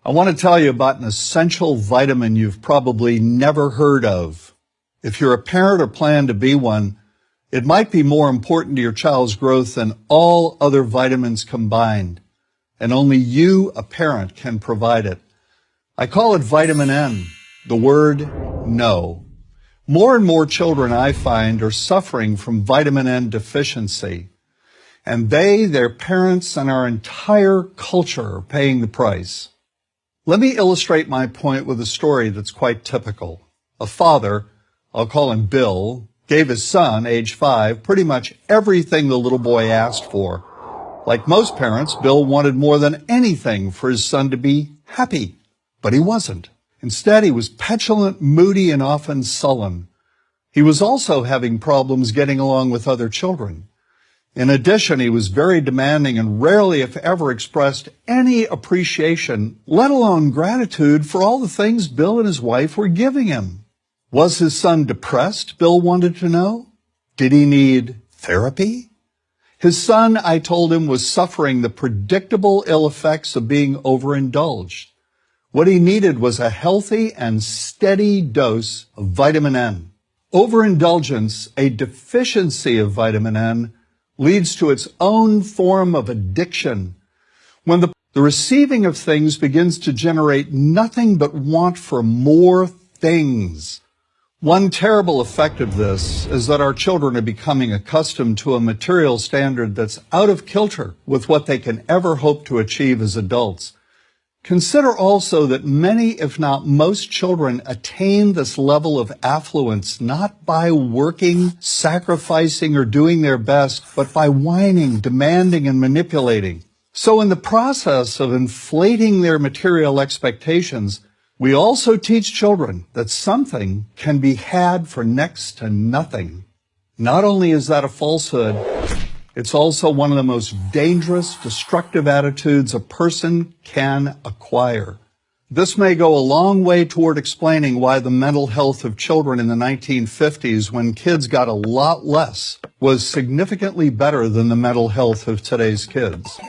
I want to tell you about an essential vitamin you've probably never heard of. If you're a parent or plan to be one, it might be more important to your child's growth than all other vitamins combined, and only you, a parent, can provide it. I call it vitamin N, the word no. More and more children, I find, are suffering from vitamin N deficiency, and they, their parents, and our entire culture are paying the price. Let me illustrate my point with a story that's quite typical. A father, I'll call him Bill, gave his son, age 5, pretty much everything the little boy asked for. Like most parents, Bill wanted more than anything for his son to be happy, but he wasn't. Instead, he was petulant, moody, and often sullen. He was also having problems getting along with other children. In addition, he was very demanding and rarely, if ever, expressed any appreciation, let alone gratitude, for all the things Bill and his wife were giving him. Was his son depressed, Bill wanted to know? Did he need therapy? His son, I told him, was suffering the predictable ill effects of being overindulged. What he needed was a healthy and steady dose of vitamin N. Overindulgence, a deficiency of vitamin N, leads to its own form of addiction. When the receiving of things begins to generate nothing but want for more things. One terrible effect of this is that our children are becoming accustomed to a material standard that's out of kilter with what they can ever hope to achieve as adults. Consider also that many, if not most, children attain this level of affluence not by working, sacrificing, or doing their best, but by whining, demanding, and manipulating. So in the process of inflating their material expectations, we also teach children that something can be had for next to nothing. Not only is that a falsehood, it's also one of the most dangerous, destructive attitudes a person can acquire. This may go a long way toward explaining why the mental health of children in the 1950s, when kids got a lot less, was significantly better than the mental health of today's kids.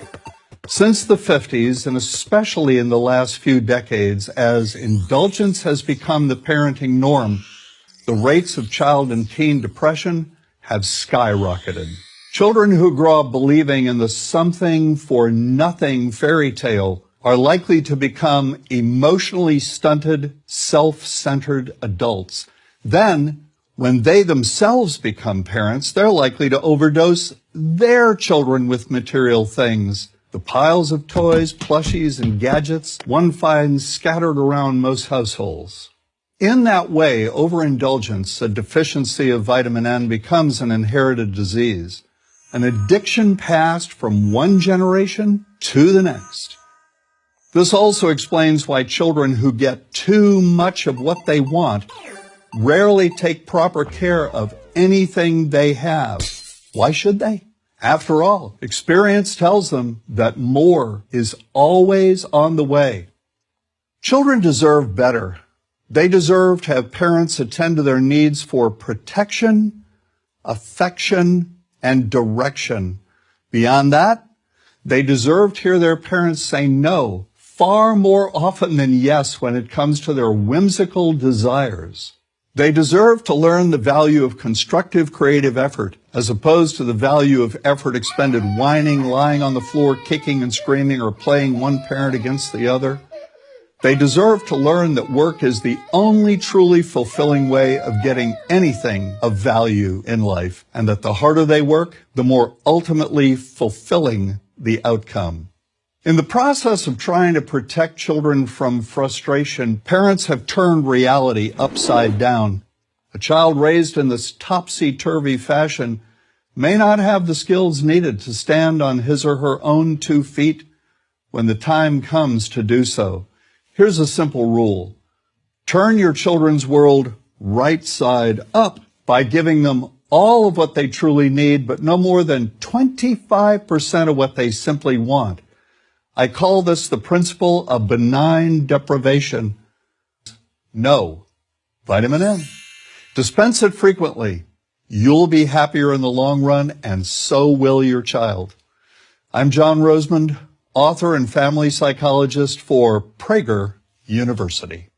Since the 50s, and especially in the last few decades, as indulgence has become the parenting norm, the rates of child and teen depression have skyrocketed. Children who grow up believing in the something for nothing fairy tale are likely to become emotionally stunted, self-centered adults. Then, when they themselves become parents, they're likely to overdose their children with material things. The piles of toys, plushies, and gadgets one finds scattered around most households. In that way, overindulgence, a deficiency of vitamin N, becomes an inherited disease. An addiction passed from one generation to the next. This also explains why children who get too much of what they want rarely take proper care of anything they have. Why should they? After all, experience tells them that more is always on the way. Children deserve better. They deserve to have parents attend to their needs for protection, affection, and direction. Beyond that, they deserve to hear their parents say no far more often than yes when it comes to their whimsical desires. They deserve to learn the value of constructive creative effort as opposed to the value of effort expended whining, lying on the floor, kicking and screaming, or playing one parent against the other. They deserve to learn that work is the only truly fulfilling way of getting anything of value in life, and that the harder they work, the more ultimately fulfilling the outcome. In the process of trying to protect children from frustration, parents have turned reality upside down. A child raised in this topsy-turvy fashion may not have the skills needed to stand on his or her own 2 feet when the time comes to do so. Here's a simple rule. Turn your children's world right side up by giving them all of what they truly need, but no more than 25% of what they simply want. I call this the principle of benign deprivation. No. Vitamin N. Dispense it frequently. You'll be happier in the long run, and so will your child. I'm John Rosemond, author and family psychologist for Prager University.